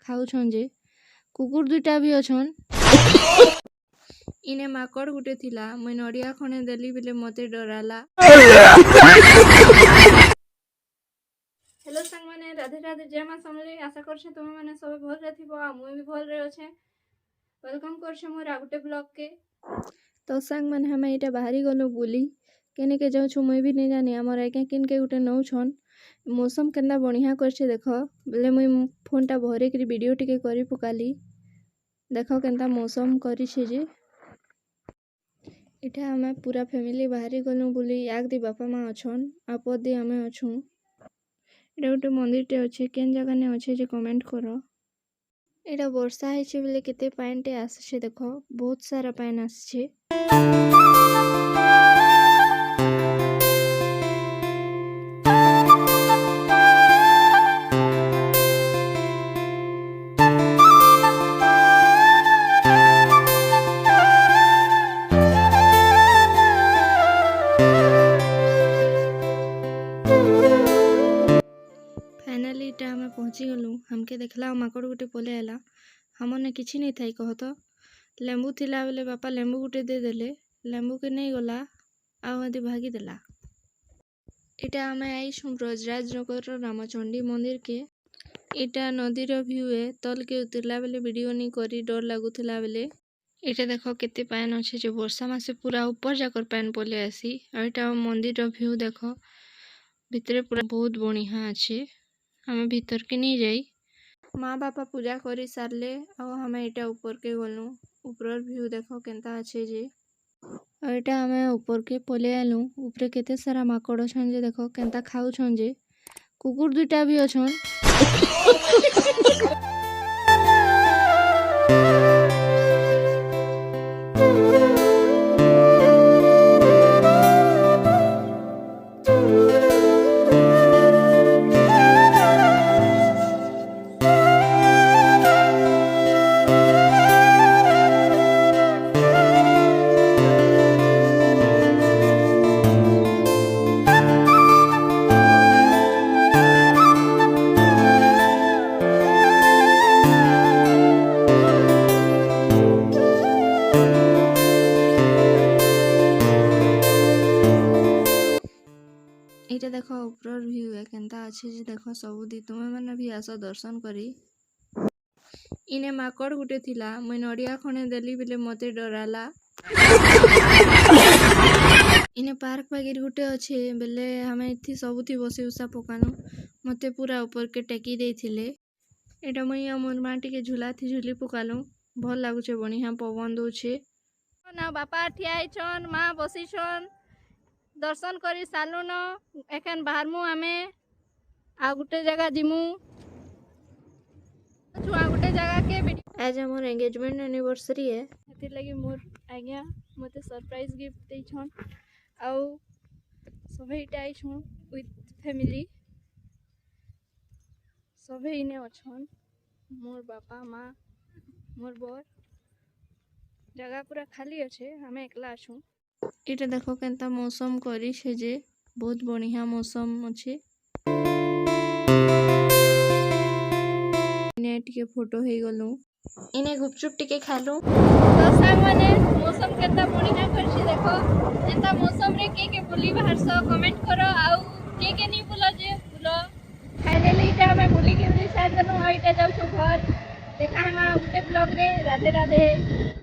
खाऊछन जे कुकुर दुईटा भी अछन। इने माकड़ गुटे थिला मुई नड़िया खणे देली बेले मते डराला। हेलो संग माने राधे राधे जय मां समले आशा करछे तुम माने सब भल रे थिबो आ मुई भी भल रे अछे। वेलकम करछे मोर आ गुटे ब्लॉग के। तो संग माने हम एटा बाहरी गलो बुली केने के जाऊ छु मुई भी नहीं जानी हमर आके किन के गुटे नौ छन। मौसम केंदा बढ़िया करछे देखो बेले मुई फोन टा भरे के वीडियो टिके करी पकाली देखो केंदा मौसम करिछे जे इठा हमें पूरा फैमिली बाहरी गलु बुली याक दी बापा माँ अछन आपद दी हमें अछु। एटा गोटे मंदिर टे अच्छे केन जगह ने अच्छे जे कमेंट करो। एटा वर्षा हेछे बेले केते पानी टे आछे देखो बहुत सारा पानी आछे। फाइनली इटा हमें पहुँची गलु हमके देखला माकड़ गुटे पले आला हमने किछि नहीं थाई कह तो लेंबू थिला बेले बापा लेंबू गुटे दे देले लेंबू के नहीं गला आदि भागी देला। इटा हमें आईछु ब्रजराजनगर रामचंडी मंदिर के। इटा नदीर व्यू है तल के उतरला बेले वीडियो नहीं करी डर लागुला बेले। इटा देखो केते पान अच्छे जो वर्षा मासे पूरा ऊपर जाकर पान पले आसी और इटा मंदिर व्यू देखो भितरे पूरा बहुत बढ़िया अच्छे हमें भीतर के नहीं जाई माँ बापा पूजा करी सारले और हमें इटा ऊपर के गलु ऊपर व्यू देखो केंता अच्छे जे और इटा हमें ऊपर के पले आलु ऊपर केते सारा माकड़ अछन जे देखो केंता खाऊछन जे कुकुर दुईटा भी अछन। इटा देखो ऊपर व्यू है केंता अच्छे जे देखो सबुदी तुम्हें मैंने भी आस दर्शन करी। इने माकड़ गुटे थिला मुई नड़िया खणे देली बेले मते डराला। इने पार्क वगैरह गुटे अच्छे बेले हमें इथि सबुथी बसी उषा पकानु मते पूरा ऊपर के टेकी देथिले। एटा मुई मोर मां टिके झूला थी झूली पकालु भल लागुचे बढ़िया पवन दउछे ना बापा ठिया छन मां बसी छन दर्शन करी सालु न एखन बाहरमु आमे आ गुटे जगह जिमु छुआ गुटे जगह के आज हमर एंगेजमेंट एनिवर्सरी है हेतिर लगी मोर आज्ञा मते सरप्राइज गिफ्ट दे छन आउ सभे इटा आई छु विथ फैमिली सभे इने अछन मोर बापा माँ मोर बर जगह पूरा खाली अच्छे हमें एकला अछु। इटा देखो केंता मौसम करी छे जे बहुत बढ़िया मौसम अच्छे। इने टिके फोटो हे गलु इने गुपचुप टिके खालु तो संग माने मौसम केंता बढ़िया करछि देखो एंता मौसम रे के बुली बाहर से कमेंट करो आउ के नहीं बुलो जे बुलो। फाइनली इटा हमें बुली के साथ जनो आइटा जाउ छु घर देखा हम गुटे ब्लॉग रे राधे राधे।